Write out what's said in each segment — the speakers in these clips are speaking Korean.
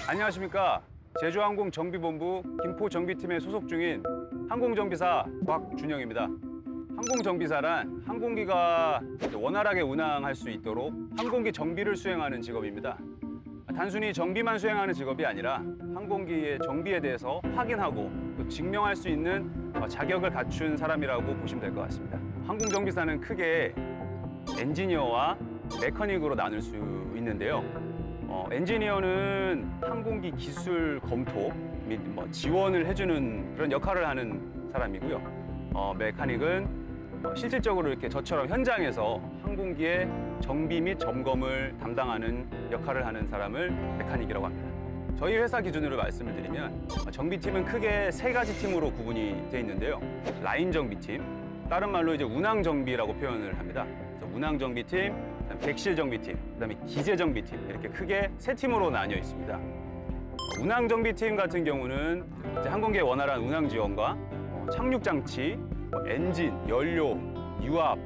안녕하십니까. 제주항공정비본부 김포정비팀에 소속 중인 항공정비사 곽준영입니다. 항공정비사란 항공기가 원활하게 운항할 수 있도록 항공기 정비를 수행하는 직업입니다. 단순히 정비만 수행하는 직업이 아니라 항공기의 정비에 대해서 확인하고 또 증명할 수 있는 자격을 갖춘 사람이라고 보시면 될 것 같습니다. 항공정비사는 크게 엔지니어와 메커닉으로 나눌 수 있는데요. 엔지니어는 항공기 기술 검토 및 지원을 해주는 그런 역할을 하는 사람이고요. 메커닉은 실질적으로 이렇게 저처럼 현장에서 항공기의 정비 및 점검을 담당하는 역할을 하는 사람을 메커닉이라고 합니다. 저희 회사 기준으로 말씀을 드리면 정비팀은 크게 세 가지 팀으로 구분이 되어 있는데요. 라인 정비팀, 다른 말로 이제 운항 정비라고 표현을 합니다. 그래서 운항 정비팀, 객실 정비팀, 그다음에 기재 정비팀 이렇게 크게 세 팀으로 나뉘어 있습니다. 운항 정비팀 같은 경우는 이제 항공기의 원활한 운항 지원과 착륙 장치, 엔진, 연료, 유압,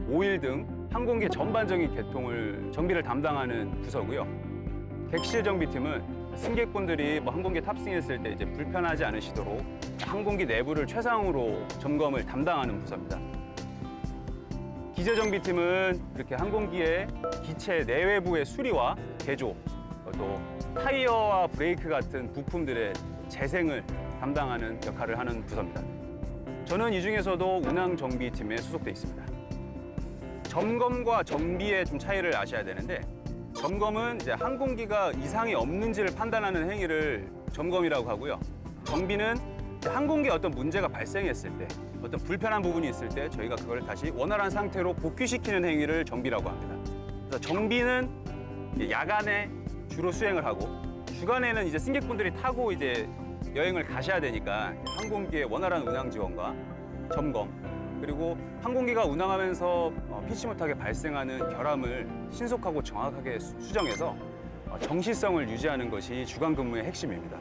오일 등 항공기 전반적인 정비를 담당하는 부서고요. 객실 정비팀은 승객분들이 항공기에 탑승했을 때 이제 불편하지 않으시도록 항공기 내부를 최상으로 점검을 담당하는 부서입니다. 기재 정비팀은 이렇게 항공기의 기체 내외부의 수리와 개조, 또 타이어와 브레이크 같은 부품들의 재생을 담당하는 역할을 하는 부서입니다. 저는 이 중에서도 운항 정비팀에 소속돼 있습니다. 점검과 정비의 좀 차이를 아셔야 되는데, 점검은 이제 항공기가 이상이 없는지를 판단하는 행위를 점검이라고 하고요. 정비는 항공기에 어떤 문제가 발생했을 때, 어떤 불편한 부분이 있을 때 저희가 그걸 다시 원활한 상태로 복귀시키는 행위를 정비라고 합니다. 그래서 정비는 야간에 주로 수행을 하고, 주간에는 이제 승객분들이 타고 이제 여행을 가셔야 되니까 항공기의 원활한 운항 지원과 점검, 그리고 항공기가 운항하면서 피치 못하게 발생하는 결함을 신속하고 정확하게 수정해서 정시성을 유지하는 것이 주간 근무의 핵심입니다.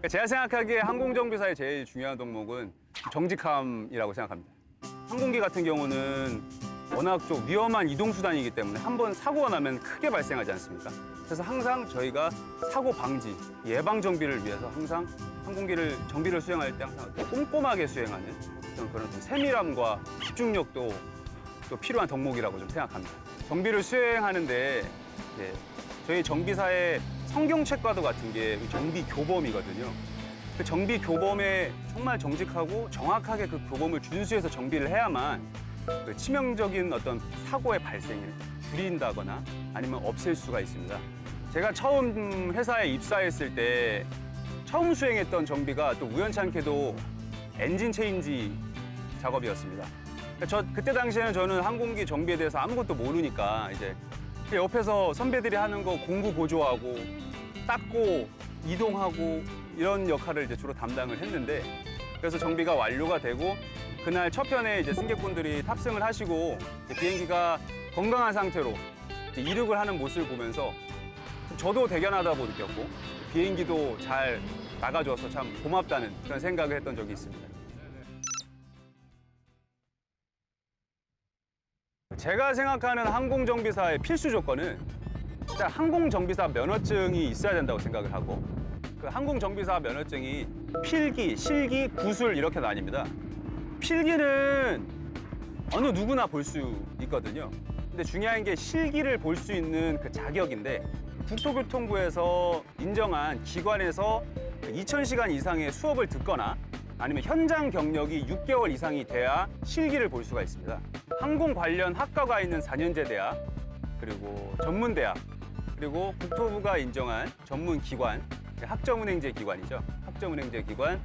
제가 생각하기에 항공정비사의 제일 중요한 덕목은 정직함이라고 생각합니다. 항공기 같은 경우는 워낙 좀 위험한 이동수단이기 때문에 한번 사고가 나면 크게 발생하지 않습니까? 그래서 항상 저희가 사고 방지, 예방 정비를 위해서 항상 항공기를 정비를 수행할 때 항상 꼼꼼하게 수행하는 그런 세밀함과 집중력도 또 필요한 덕목이라고 좀 생각합니다. 정비를 수행하는데 저희 정비사의 성경책과도 같은 게 정비 교범이거든요. 그 정비 교범에 정말 정직하고 정확하게 그 교범을 준수해서 정비를 해야만 그 치명적인 어떤 사고의 발생을 줄인다거나 아니면 없앨 수가 있습니다. 제가 처음 회사에 입사했을 때 처음 수행했던 정비가 또 우연찮게도 엔진 체인지 작업이었습니다. 그때 당시에는 저는 항공기 정비에 대해서 아무것도 모르니까 이제 옆에서 선배들이 하는 거 공구 보조하고 닦고 이동하고 이런 역할을 이제 주로 담당을 했는데, 그래서 정비가 완료가 되고 그날 첫 편에 이제 승객분들이 탑승을 하시고 비행기가 건강한 상태로 이륙을 하는 모습을 보면서 저도 대견하다고 느꼈고 비행기도 잘 나가줘서 참 고맙다는 그런 생각을 했던 적이 있습니다. 제가 생각하는 항공정비사의 필수 조건은 일단 항공정비사 면허증이 있어야 된다고 생각을 하고, 그 항공정비사 면허증이 필기, 실기, 구술 이렇게 나뉩니다. 필기는 어느 누구나 볼 수 있거든요. 근데 중요한 게 실기를 볼 수 있는 그 자격인데, 국토교통부에서 인정한 기관에서 2000시간 이상의 수업을 듣거나 아니면 현장 경력이 6개월 이상이 돼야 실기를 볼 수가 있습니다. 항공 관련 학과가 있는 4년제 대학, 그리고 전문대학, 그리고 국토부가 인정한 전문기관, 학점운행제 기관이죠. 학점운행제 기관,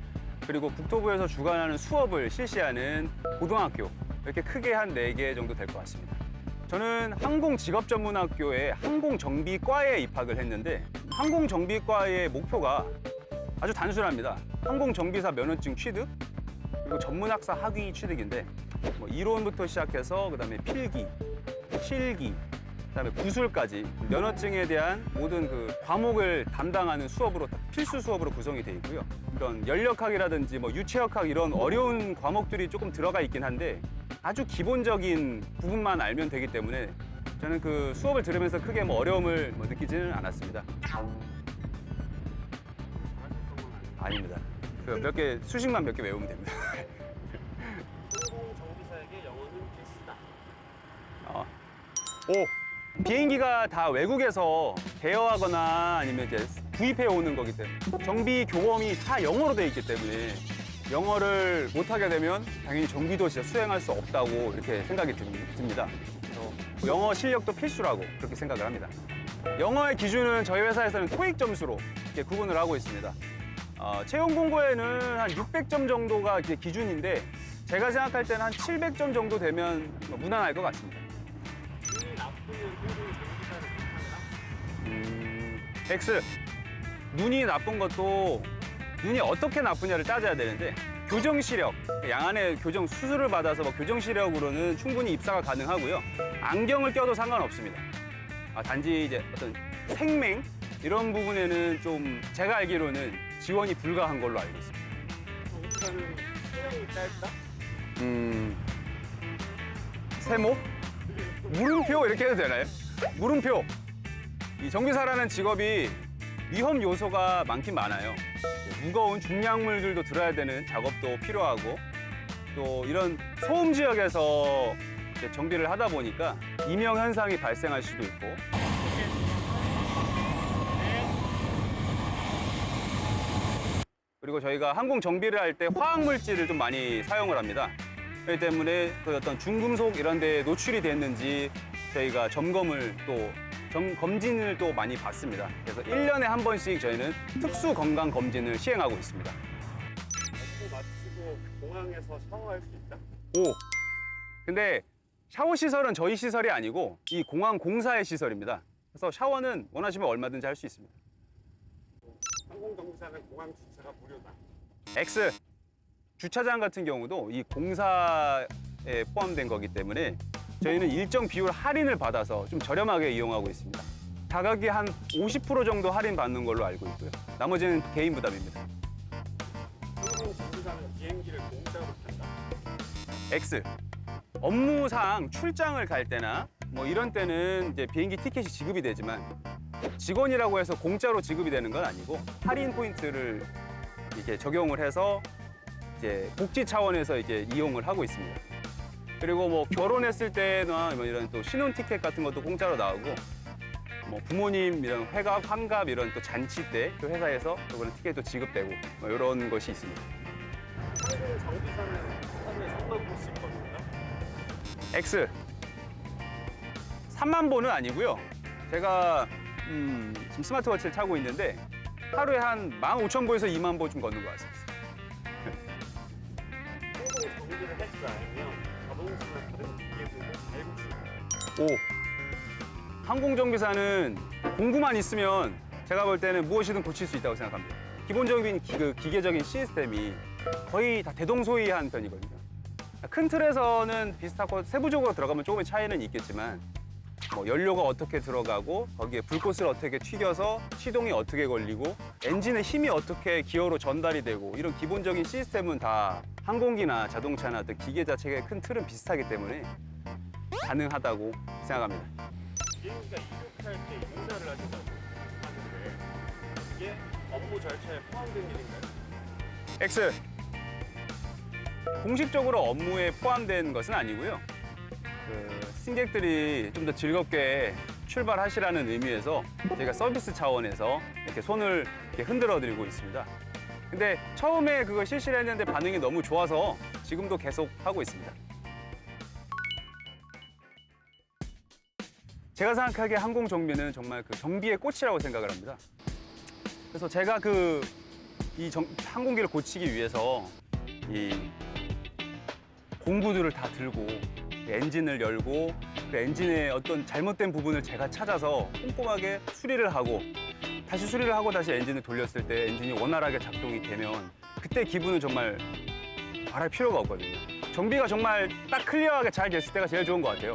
그리고 국토부에서 주관하는 수업을 실시하는 고등학교, 이렇게 크게 한 4개 정도 될 것 같습니다. 저는 항공직업전문학교의 항공정비과에 입학을 했는데, 항공정비과의 목표가 아주 단순합니다. 항공정비사 면허증 취득, 그리고 전문학사 학위 취득인데, 이론부터 시작해서 그다음에 필기, 실기, 그다음에 구술까지 면허증에 대한 모든 그 과목을 담당하는 수업으로 필수 수업으로 구성이 되어 있고요. 이런 연력학이라든지 유체역학 이런 어려운 과목들이 조금 들어가 있긴 한데 아주 기본적인 부분만 알면 되기 때문에 저는 그 수업을 들으면서 크게 어려움을 느끼지는 않았습니다. 아닙니다. 그 몇 개, 수식만 몇 개 외우면 됩니다. 항공 정비사에게 영어는 필수다. 오! 비행기가 다 외국에서 대여하거나 아니면 이제 구입해 오는 거기 때문에 정비 교범이 다 영어로 돼 있기 때문에 영어를 못하게 되면 당연히 정비도 진짜 수행할 수 없다고 이렇게 생각이 듭니다. 그래서 영어 실력도 필수라고 그렇게 생각을 합니다. 영어의 기준은 저희 회사에서는 토익 점수로 이렇게 구분을 하고 있습니다. 채용 공고에는 한 600점 정도가 이제 기준인데 제가 생각할 때는 한 700점 정도 되면 무난할 것 같습니다. 눈이 나쁘면 항공 정비사를 못하더라. X. 눈이 나쁜 것도 눈이 어떻게 나쁘냐를 따져야 되는데 교정 시력, 양안에 교정 수술을 받아서 교정 시력으로는 충분히 입사가 가능하고요. 안경을 껴도 상관없습니다. 단지 이제 어떤 생맹 이런 부분에는 좀 제가 알기로는 지원이 불가한 걸로 알고 있습니다. 정비사는 수명이 짧다? 세모? 물음표 이렇게 해도 되나요? 물음표. 이 정비사라는 직업이 위험 요소가 많긴 많아요. 무거운 중량물들도 들어야 되는 작업도 필요하고 또 이런 소음 지역에서 이제 정비를 하다 보니까 이명 현상이 발생할 수도 있고 그리고 저희가 항공 정비를 할 때 화학 물질을 좀 많이 사용을 합니다. 그렇기 때문에 그 어떤 중금속 이런 데 노출이 됐는지 저희가 점검을 또 검진을 또 많이 받습니다. 그래서 1년에 한 번씩 저희는 특수 건강 검진을 시행하고 있습니다. 업무 마치고 공항에서 샤워할 수 있다? 오. 근데 샤워 시설은 저희 시설이 아니고 이 공항 공사의 시설입니다. 그래서 샤워는 원하시면 얼마든지 할 수 있습니다. 항공 정비사는 공항 주차가 무료다. X. 주차장 같은 경우도 이 공사에 포함된 거기 때문에 저희는 일정 비율 할인을 받아서 좀 저렴하게 이용하고 있습니다. 가격이 한 50% 정도 할인 받는 걸로 알고 있고요. 나머지는 개인 부담입니다. 항공 정비사는 비행기를 공짜로 탄다. X. 업무상 출장을 갈 때나 뭐 이런 때는 이제 비행기 티켓이 지급이 되지만 직원이라고 해서 공짜로 지급이 되는 건 아니고 할인 포인트를 이렇게 적용을 해서 이제 복지 차원에서 이제 이용을 하고 있습니다. 그리고 뭐 결혼했을 때나 뭐 이런 또 신혼 티켓 같은 것도 공짜로 나오고 뭐 부모님 이런 회갑, 환갑 이런 또 잔치 때 또 회사에서 또 그런 티켓도 지급되고 뭐 이런 것이 있습니다. 항공 정비사는 하루에 3만 보씩 버는다. X. 3만 보는 아니고요. 제가 지금 스마트워치를 차고 있는데 하루에 한 15,000보에서 2만 보 좀 걷는 것 같습니다. 항공 정비를 할 줄 알면 자동차나 다른 기계들도 잘 고치고. 오. 항공정비사는 공구만 있으면 제가 볼 때는 무엇이든 고칠 수 있다고 생각합니다. 기본적인 기계적인 시스템이 거의 다 대동소이한 편이거든요. 큰 틀에서는 비슷하고 세부적으로 들어가면 조금의 차이는 있겠지만 뭐 연료가 어떻게 들어가고 거기에 불꽃을 어떻게 튀겨서 시동이 어떻게 걸리고 엔진의 힘이 어떻게 기어로 전달이 되고 이런 기본적인 시스템은 다 항공기나 자동차나 어떤 기계 자체의 큰 틀은 비슷하기 때문에 가능하다고 생각합니다. 비행기가 이륙할 때 인사를 하신다고 하는데 이게 업무 절차에 포함된 일인가요? X. 공식적으로 업무에 포함된 것은 아니고요. 승객들이 좀 더 즐겁게 출발하시라는 의미에서 저희가 서비스 차원에서 이렇게 손을 이렇게 흔들어 드리고 있습니다. 근데 처음에 그걸 실시를 했는데 반응이 너무 좋아서 지금도 계속 하고 있습니다. 제가 생각하기에 항공 정비는 정말 그 정비의 꽃이라고 생각을 합니다. 그래서 제가 항공기를 고치기 위해서 이 공구들을 다 들고 엔진을 열고 그 엔진의 어떤 잘못된 부분을 제가 찾아서 꼼꼼하게 수리를 하고 다시 수리를 하고 다시 엔진을 돌렸을 때 엔진이 원활하게 작동이 되면 그때 기분은 정말 말할 필요가 없거든요. 정비가 정말 딱 클리어하게 잘 됐을 때가 제일 좋은 것 같아요.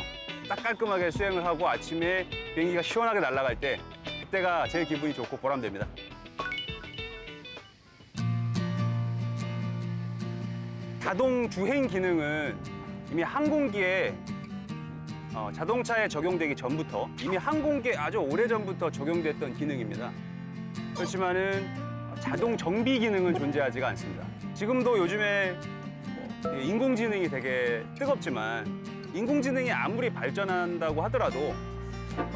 딱 깔끔하게 수행을 하고 아침에 비행기가 시원하게 날아갈 때 그때가 제일 기분이 좋고 보람됩니다. 자동 주행 기능은 이미 항공기에 자동차에 적용되기 전부터 이미 항공기에 아주 오래전부터 적용됐던 기능입니다. 그렇지만은 자동 정비 기능은 존재하지가 않습니다. 지금도 요즘에 인공지능이 되게 뜨겁지만 인공지능이 아무리 발전한다고 하더라도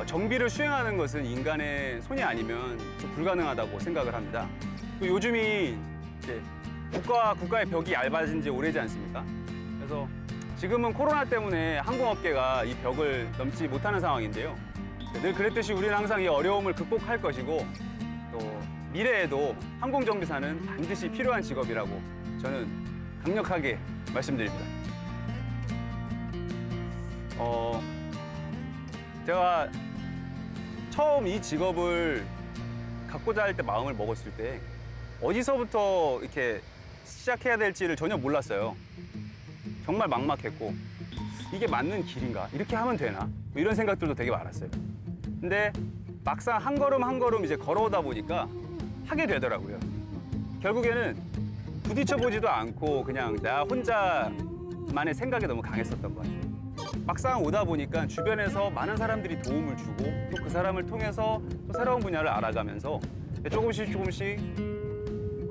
정비를 수행하는 것은 인간의 손이 아니면 좀 불가능하다고 생각을 합니다. 또 요즘이 이제 국가의 벽이 얇아진 지 오래지 않습니까? 그래서 지금은 코로나 때문에 항공업계가 이 벽을 넘지 못하는 상황인데요. 늘 그랬듯이 우리는 항상 이 어려움을 극복할 것이고 또 미래에도 항공정비사는 반드시 필요한 직업이라고 저는 강력하게 말씀드립니다. 제가 처음 이 직업을 갖고자 할 때 마음을 먹었을 때 어디서부터 이렇게 시작해야 될지를 전혀 몰랐어요. 정말 막막했고 이게 맞는 길인가? 이렇게 하면 되나? 뭐 이런 생각들도 되게 많았어요. 근데 막상 한 걸음 한 걸음 이제 걸어오다 보니까 하게 되더라고요. 결국에는 부딪혀 보지도 않고 그냥 나 혼자만의 생각이 너무 강했었던 것 같아요. 막상 오다 보니까 주변에서 많은 사람들이 도움을 주고 또 그 사람을 통해서 또 새로운 분야를 알아가면서 조금씩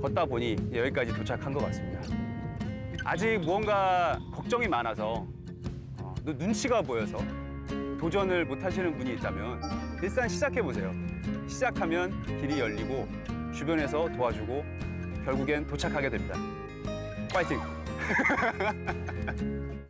걷다 보니 여기까지 도착한 것 같습니다. 아직 무언가 걱정이 많아서 눈치가 보여서 도전을 못 하시는 분이 있다면 일단 시작해 보세요. 시작하면 길이 열리고 주변에서 도와주고 결국엔 도착하게 됩니다. 파이팅!